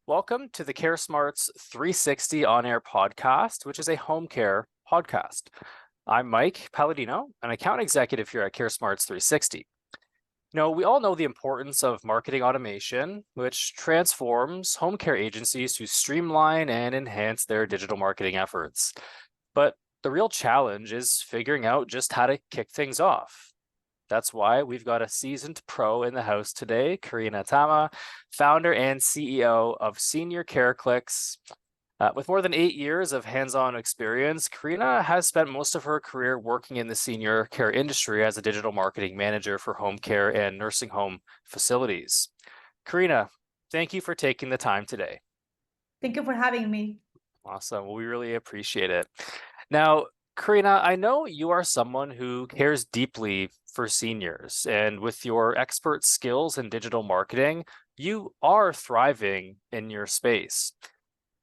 Welcome to the CareSmarts 360 on-air podcast, which is a home care podcast. I'm Mike Palladino, an account executive here at CareSmarts 360. We all know the importance of marketing automation, which transforms home care agencies to streamline and enhance their digital marketing efforts. But the real challenge is figuring out just how to kick things off. That's why we've got a seasoned pro in the house today, Karina Tama, founder and CEO of Senior Care Clicks. With more than 8 years of hands-on experience, Karina has spent most of her career working in the senior care industry as a digital marketing manager for home care and nursing home facilities. Karina, thank you for taking the time today. Thank you for having me. Awesome. Well, we really appreciate it. Now, Karina, I know you are someone who cares deeply for seniors, and with your expert skills in digital marketing, you are thriving in your space.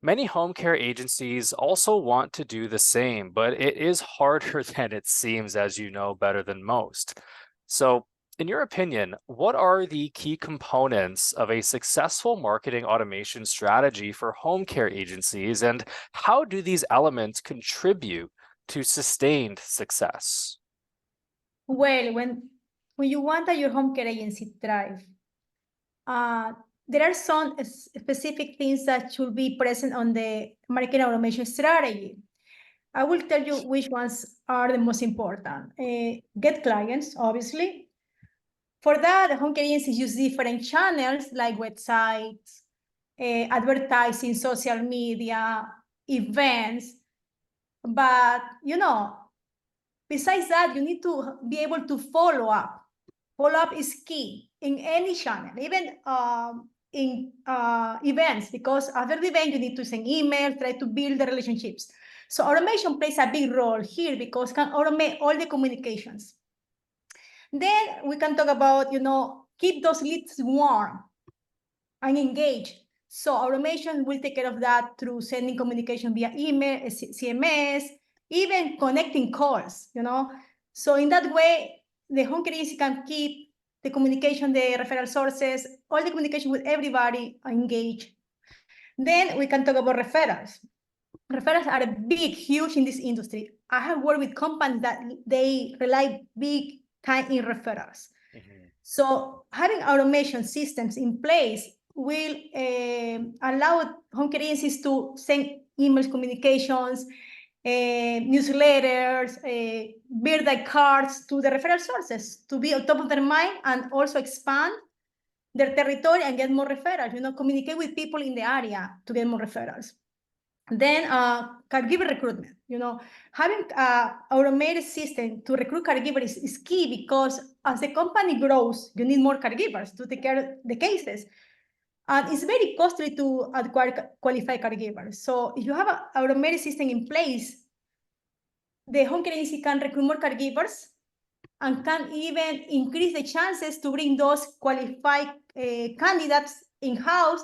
Many home care agencies also want to do the same, but it is harder than it seems, as you know better than most. So, in your opinion, what are the key components of a successful marketing automation strategy for home care agencies, and how do these elements contribute to sustained success? Well, when you want that your home care agency thrive, there are some specific things that should be present on the marketing automation strategy. I will tell you which ones are the most important. Get clients, obviously. For that, the home care agencies use different channels like websites, advertising, social media, events. But, besides that, you need to be able to follow up. Follow up is key in any channel, even in events, because after the event, you need to send emails, try to build the relationships. So automation plays a big role here because it can automate all the communications. Then we can talk about, keep those leads warm and engaged. So automation will take care of that through sending communication via email, CMS, even connecting calls, So in that way, the home care agency can keep the communication, the referral sources, all the communication with everybody engaged. Then we can talk about referrals. Referrals are huge in this industry. I have worked with companies that they rely big time in referrals. Mm-hmm. So having automation systems in place will allow home care agencies to send emails, communications, newsletters, birthday cards to the referral sources to be on top of their mind and also expand their territory and get more referrals, communicate with people in the area to get more referrals. Then caregiver recruitment, having automated system to recruit caregivers is key because as the company grows, you need more caregivers to take care of the cases. And it's very costly to acquire qualified caregivers. So if you have an automated system in place, the home care agency can recruit more caregivers and can even increase the chances to bring those qualified candidates in-house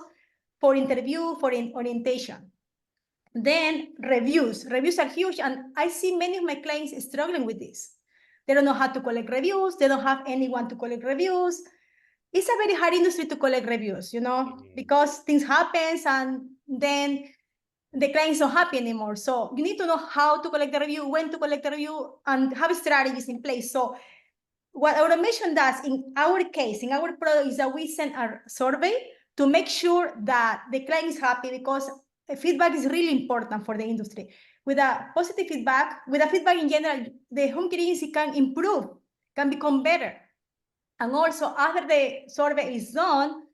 for interview, for orientation. Then reviews. Reviews are huge, and I see many of my clients struggling with this. They don't know how to collect reviews. They don't have anyone to collect reviews. It's a very hard industry to collect reviews, because things happen and then the client's not happy anymore. So you need to know how to collect the review, when to collect the review, and have strategies in place. So what automation does in our case, in our product, is that we send a survey to make sure that the client is happy, because feedback is really important for the industry. With a positive feedback, with a feedback in general, the home care agency can improve, can become better. And also, after the survey is done,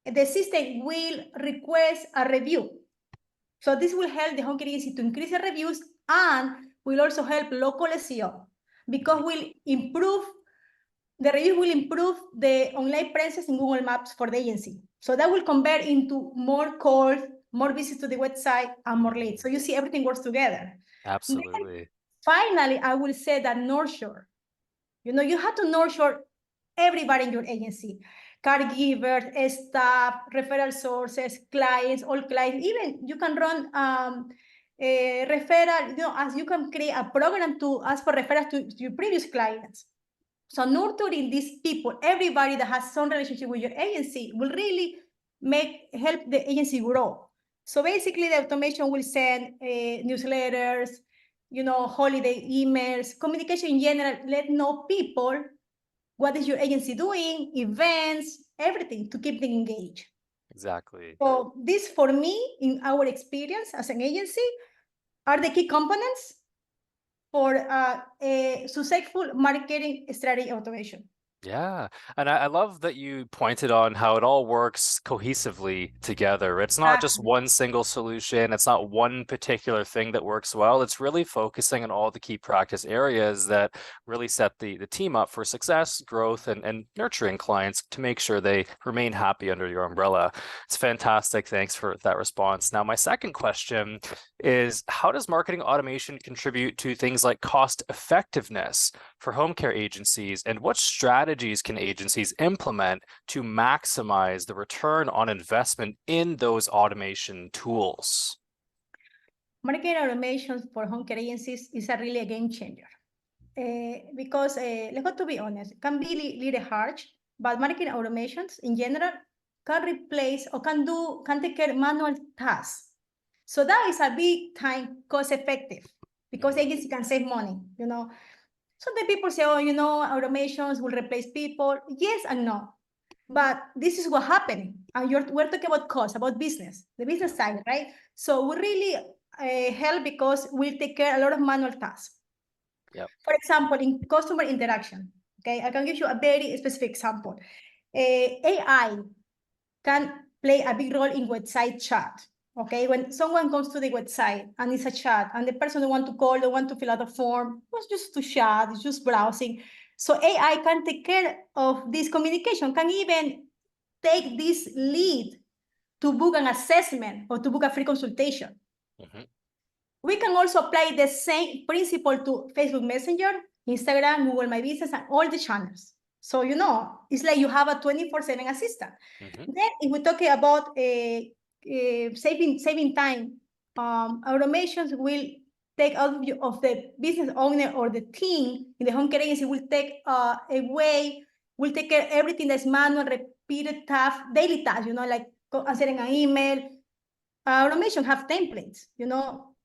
the system will request a review. So this will help the home care agency to increase the reviews and will also help local SEO because the review will improve the online presence in Google Maps for the agency. So that will convert into more calls, more visits to the website, and more leads. So you see, everything works together. Absolutely. Then, finally, I will say that nurture. You have to nurture everybody in your agency. Caregivers, staff, referral sources, clients, all clients. Even you can run a referral, as you can create a program to ask for referrals to your previous clients. So nurturing these people, everybody that has some relationship with your agency, will really help the agency grow. So basically, the automation will send newsletters, holiday emails, communication in general. Let know people what is your agency doing, events, everything to keep them engaged. Exactly. So this, for me, in our experience as an agency, are the key components for a successful marketing strategy automation. Yeah. And I love that you pointed on how it all works cohesively together. It's not just Exactly. one single solution. It's not one particular thing that works well. It's really focusing on all the key practice areas that really set the team up for success, growth, and nurturing clients to make sure they remain happy under your umbrella. It's fantastic. Thanks for that response. Now, my second question is, how does marketing automation contribute to things like cost effectiveness for home care agencies, and what strategies can agencies implement to maximize the return on investment in those automation tools? Marketing automation for home care agencies is really a game changer. Because let's go to be honest, it can be a little harsh, but marketing automations in general can replace or can take care of manual tasks. So that is a big time cost effective because agency can save money. So the people say, oh, automations will replace people. Yes and no. But this is what happening. And we're talking about cost, about business, the business side, right? So we really help because we take care a lot of manual tasks. Yep. For example, in customer interaction, okay, I can give you a very specific example. AI can play a big role in website chat. Okay, when someone comes to the website and it's a chat, and the person they want to call, they want to fill out a form, it's just to chat, it's just browsing. So AI can take care of this communication, can even take this lead to book an assessment or to book a free consultation. Mhm. We can also apply the same principle to Facebook Messenger, Instagram, Google My Business, and all the channels. So, it's like you have a 24/7 assistant. Mhm. Then, if we're talking about saving time, automations will take out of the business owner or the team in the home care agency will take away, will take care of everything that's manual, repeated tasks, daily tasks, like answering an email. Automation have templates,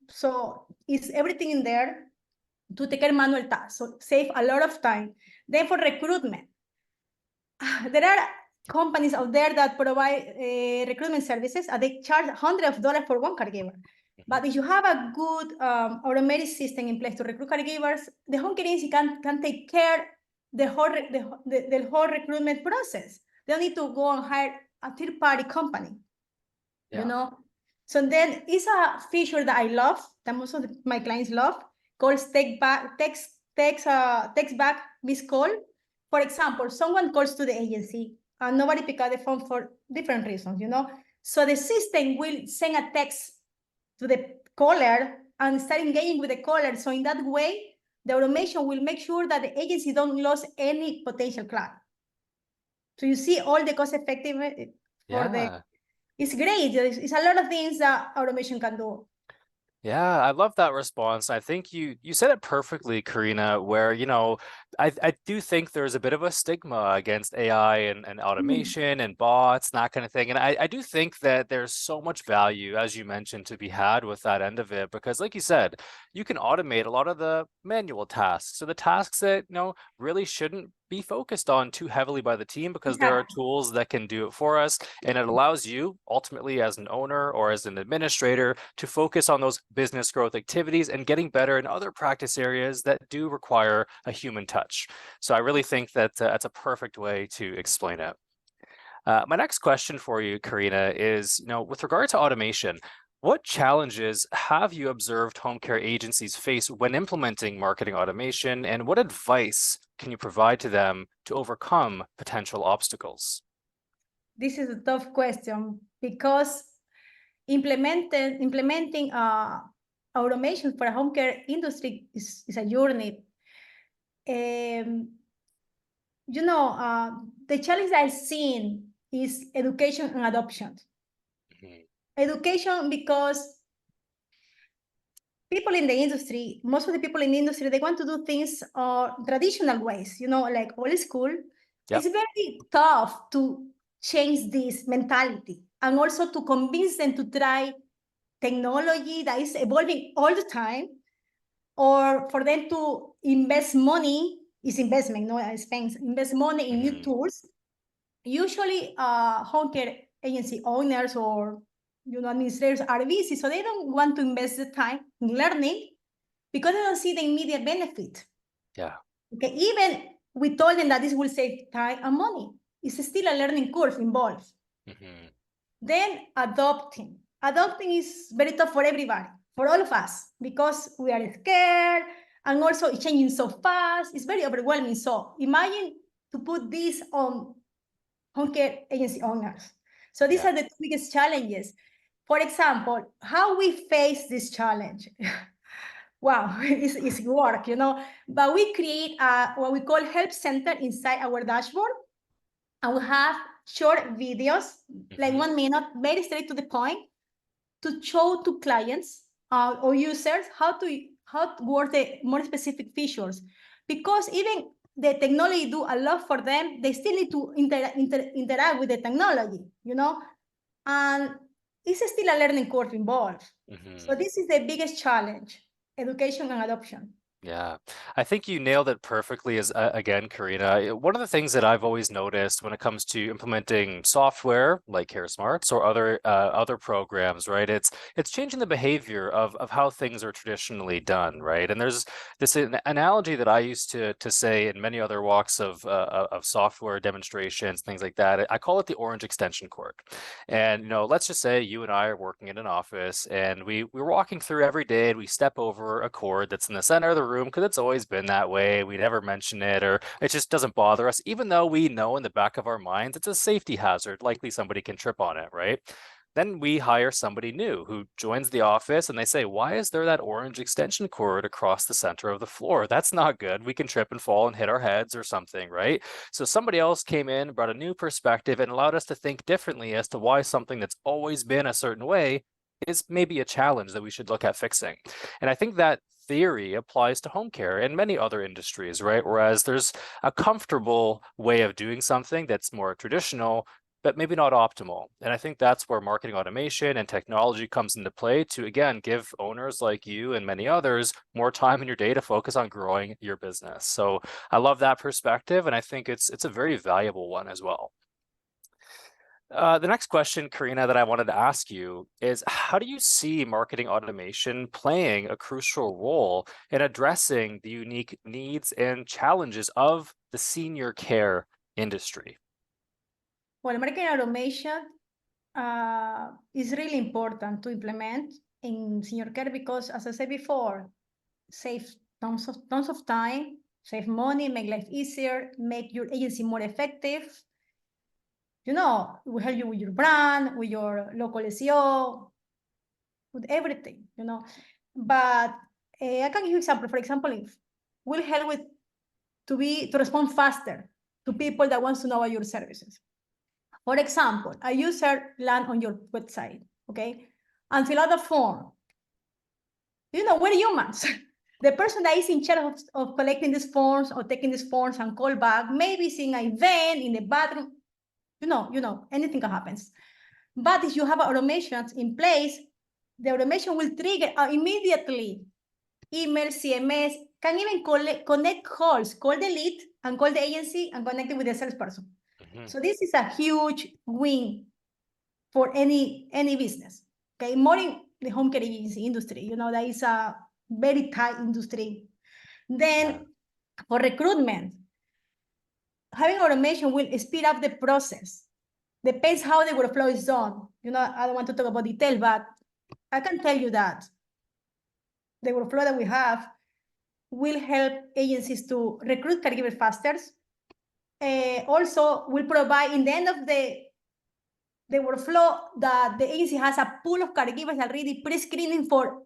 so it's everything in there to take care of manual tasks, so save a lot of time. Then for recruitment, there are companies out there that provide recruitment services, and they charge hundreds of dollars for one caregiver. But if you have a good automated system in place to recruit caregivers, the home care agency can take care the whole recruitment process. They don't need to go and hire a third-party company. Yeah. So then it's a feature that I love, that most of my clients love, called text back missed call. For example, someone calls to the agency and nobody pick up the phone for different reasons, So the system will send a text to the caller and start engaging with the caller. So in that way, the automation will make sure that the agency don't lose any potential client. So you see all the cost effective for Yeah. it's great. It's a lot of things that automation can do. Yeah, I love that response. I think you said it perfectly, Karina, where, I do think there's a bit of a stigma against AI and automation and bots and that kind of thing. And I do think that there's so much value, as you mentioned, to be had with that end of it, because like you said, you can automate a lot of the manual tasks. So the tasks that, really shouldn't be focused on too heavily by the team because there are Exactly. tools that can do it for us. And it allows you ultimately as an owner or as an administrator to focus on those business growth activities and getting better in other practice areas that do require a human touch. So I really think that that's a perfect way to explain it. My next question for you, Karina, is, with regard to automation, what challenges have you observed home care agencies face when implementing marketing automation, and what advice can you provide to them to overcome potential obstacles? This is a tough question because implementing automation for a home care industry is a journey. The challenge I've seen is education and adoption. Mhm. Education because people in the industry, most of the people in the industry, they want to do things traditional ways, like old school. Yep. It's very tough to change this mentality and also to convince them to try technology that is evolving all the time, or for them to invest money, is investment, no expense, invest money in new tools. Usually home care agency owners or administrators are busy, so they don't want to invest the time in learning because they don't see the immediate benefit. Yeah. Okay, even we told them that this will save time and money. It's still a learning curve involved. Then adopting. Adopting is very tough for everybody, for all of us, because we are scared and also it's changing so fast. It's very overwhelming. So imagine to put this on home care agency owners. So these are the two biggest challenges. For example, how we face this challenge. Wow, it's work, but we create what we call help center inside our dashboard. And we have short videos, like 1 minute, very straight to the point, to show to clients or users how to work the more specific features. Because even the technology do a lot for them, they still need to interact with the technology, and it's still a learning curve involved. So this is the biggest challenge, education and adoption. Yeah, I think you nailed it perfectly as again, Karina. One of the things that I've always noticed when it comes to implementing software like CareSmarts or other programs, right? It's changing the behavior of how things are traditionally done, right? And there's this analogy that I used to say in many other walks of software demonstrations, things like that. I call it the orange extension cord. And let's just say you and I are working in an office and we're walking through every day and we step over a cord that's in the center of the room because it's always been that way. We never mention it or it just doesn't bother us, even though we know in the back of our minds it's a safety hazard. Likely somebody can trip on it, right? Then we hire somebody new who joins the office and they say, why is there that orange extension cord across the center of the floor? That's not good. We can trip and fall and hit our heads or something, right? So somebody else came in, brought a new perspective and allowed us to think differently as to why something that's always been a certain way is maybe a challenge that we should look at fixing. And I think that theory applies to home care and many other industries, right? Whereas there's a comfortable way of doing something that's more traditional, but maybe not optimal. And I think that's where marketing automation and technology comes into play to, again, give owners like you and many others more time in your day to focus on growing your business. So I love that perspective, and I think it's a very valuable one as well. The next question, Karina, that I wanted to ask you is, how do you see marketing automation playing a crucial role in addressing the unique needs and challenges of the senior care industry? Well, marketing automation is really important to implement in senior care because, as I said before, save tons of time, save money, make life easier, make your agency more effective. It will help you with your brand, with your local SEO, with everything, But I can give you example. For example, if will help with to respond faster to people that wants to know about your services. For example, a user land on your website, okay, and fill out a form. We're humans. The person that is in charge of collecting these forms or taking these forms and call back, maybe seeing an event in the bathroom, anything can happen. But if you have automations in place, the automation will trigger immediately. Email, CMS, can even connect calls, call the lead and call the agency and connect it with the salesperson. So this is a huge win for any business. Okay, more in the home care agency industry, that is a very tight industry. Then for recruitment, having automation will speed up the process. Depends how the workflow is done. I don't want to talk about detail, but I can tell you that the workflow that we have will help agencies to recruit caregivers faster. Also, will provide in the end of the workflow that the agency has a pool of caregivers already pre-screening for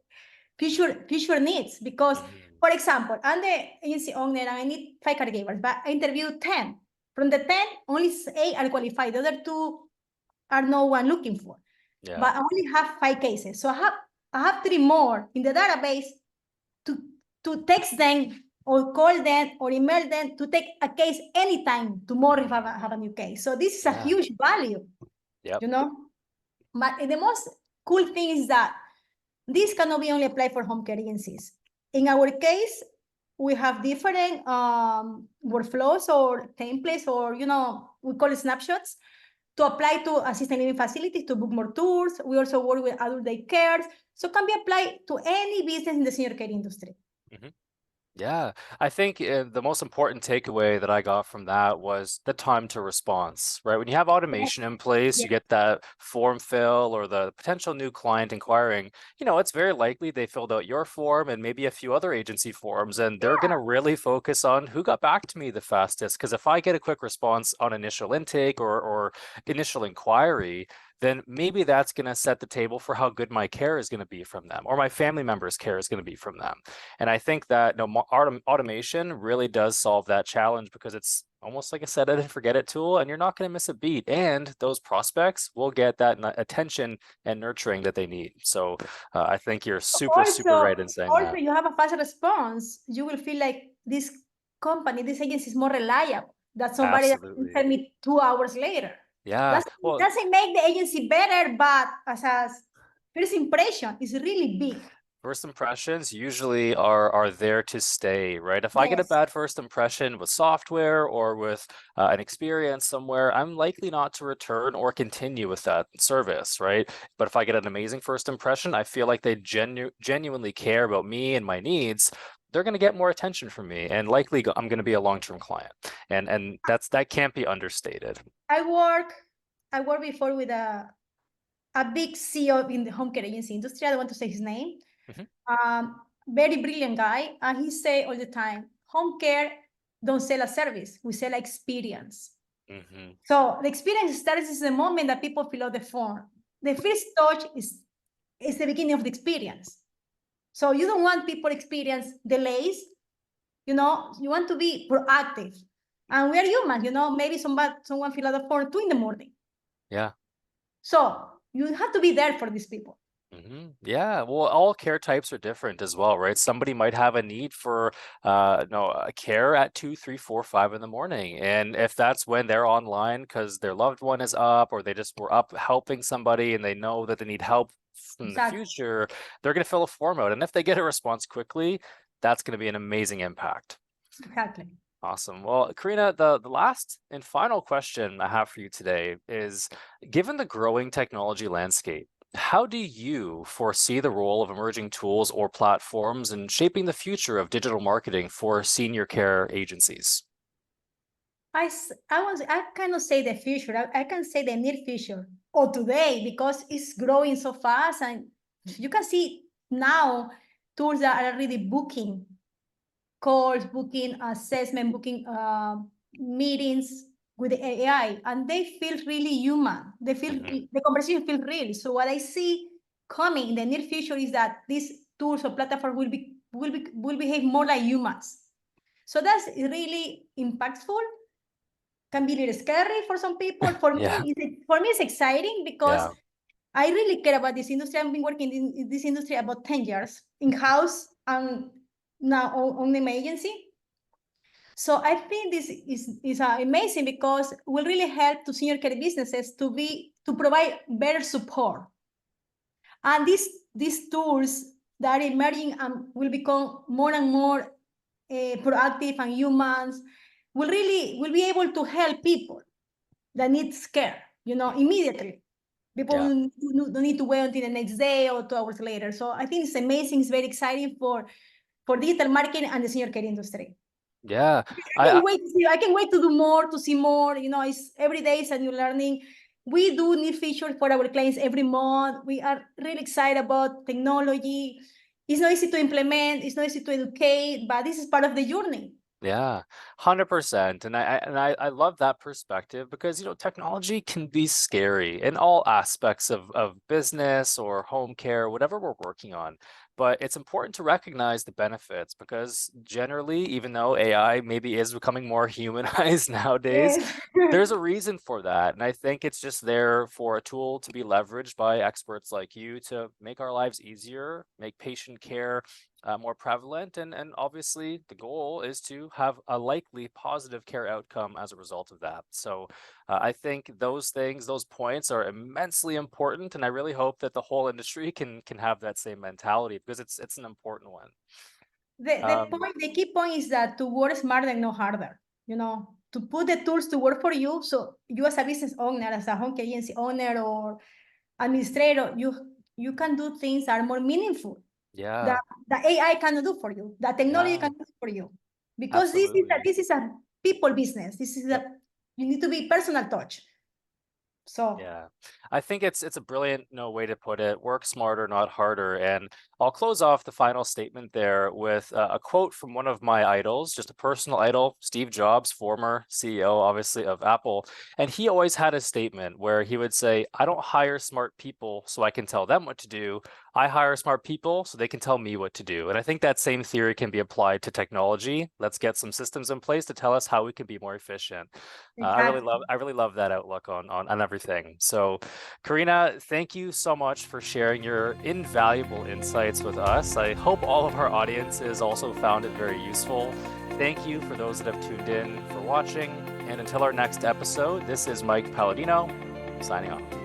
future needs. Because, for example, I'm the agency owner and I need 5 caregivers, but I interviewed 10. From the 10, only 8 are qualified. The other 2 are no one looking for. Yeah. But I only have 5 cases. So I have 3 more in the database to text them or call them or email them to take a case anytime tomorrow if I have a new case. So this is a Yeah. huge value, Yep. But the most cool thing is that this cannot be only applied for home care agencies. In our case, we have different workflows or templates or, we call it snapshots to apply to assisted living facilities to book more tours. We also work with adult day cares. So it can be applied to any business in the senior care industry. Mhm. Yeah, I think the most important takeaway that I got from that was the time to response, right? When you have automation in place, Yeah. you get that form fill or the potential new client inquiring, it's very likely they filled out your form and maybe a few other agency forms, and they're going to really focus on who got back to me the fastest. Because if I get a quick response on initial intake or initial inquiry, then maybe that's going to set the table for how good my care is going to be from them or my family members' care is going to be from them. And I think that automation really does solve that challenge because it's almost like a set it and forget it tool, and you're not going to miss a beat. And those prospects will get that attention and nurturing that they need. So I think you're super right in saying Also, that. you have a fast response. You will feel like this company, this agency is more reliable than somebody that can Absolutely. tell me 2 hours later. Yeah. That's, Well, doesn't make the agency better, but as a first impression, is really big. first impressions usually are there to stay, right? If I get a Yes, bad first impression with software or with an experience somewhere, I'm likely not to return or continue with that service, right? But if I get an amazing first impression, I feel like they genuinely care about me and my needs. They're going to get more attention from me, and likely I'm going to be a long-term client, and that can't be understated. I work. I worked before with a big CEO in the home care agency industry. I don't want to say his name. Mhm. Very brilliant guy, and he say all the time, home care don't sell a service, we sell experience. Mhm. So the experience starts is the moment that people fill out the form. The first touch is the beginning of the experience. So you don't want people experience delays, you want to be proactive. And we are human, maybe someone fill out the form 2 in the morning. Yeah. So you have to be there for these people. Yeah, well, all care types are different as well, right? Somebody might have a need for no a care at 2, 3, 4, 5 in the morning. And if that's when they're online because their loved one is up or they just were up helping somebody and they know that they need help from the Exactly. future, they're going to fill a form out. And if they get a response quickly, that's going to be an amazing impact. Exactly. Awesome. Well, Karina, the last and final question I have for you today is, given the growing technology landscape, how do you foresee the role of emerging tools or platforms in shaping the future of digital marketing for senior care agencies? I cannot say the future. I can say the near future or today because it's growing so fast, and you can see now tools that are already booking calls, booking assessment, booking meetings with the AI, and they feel really human. They feel Hmm. the conversation feels real. So what I see coming in the near future is that these tools or platforms will behave more like humans. So that's really impactful. Can be a little scary for some people. Yeah, For me, it's exciting because yeah. I really care about this industry. I've been working in this industry about 10 years in house and now on the agency. So I think this is amazing because it will really help to senior care businesses to provide better support. And these tools that are emerging and will become more and more proactive and humans will be able to help people that need care, immediately. People Yeah. don't need to wait until the next day or 2 hours later. So I think it's amazing. It's very exciting for digital marketing and the senior care industry. Yeah. I can wait to see. I can wait to do more, to see more. It's every day is a new learning. We do new features for our clients every month. We are really excited about technology. It's not easy to implement. It's not easy to educate, but this is part of the journey. Yeah, 100%. And I love that perspective because technology can be scary in all aspects of business or home care, whatever we're working on. But it's important to recognize the benefits because generally, even though AI maybe is becoming more humanized nowadays, Yes. there's a reason for that. And I think it's just there for a tool to be leveraged by experts like you to make our lives easier, make patient care more prevalent, and obviously the goal is to have a likely positive care outcome as a result of that. So I think those things, those points are immensely important, and I really hope that the whole industry can have that same mentality, because it's an important one. The key point is that to work smarter and not harder, to put the tools to work for you. So you as a business owner, as a home care agency owner or administrator, you can do things that are more meaningful that Yeah, the AI cannot do for you, that technology yeah, cannot do for you. Because absolutely. this is a people business. This is Yep. you need to be personal touch. So Yeah, I think it's a brilliant way to put it. Work smarter, not harder. And I'll close off the final statement there with a quote from one of my idols, just a personal idol, Steve Jobs, former CEO, obviously, of Apple. And he always had a statement where he would say, "I don't hire smart people so I can tell them what to do. I hire smart people so they can tell me what to do." And I think that same theory can be applied to technology. Let's get some systems in place to tell us how we can be more efficient. exactly. I really love that outlook on everything. So, Karina, thank you so much for sharing your invaluable insights with us. I hope all of our audiences also found it very useful. Thank you for those that have tuned in for watching. And until our next episode, this is Mike Palladino signing off.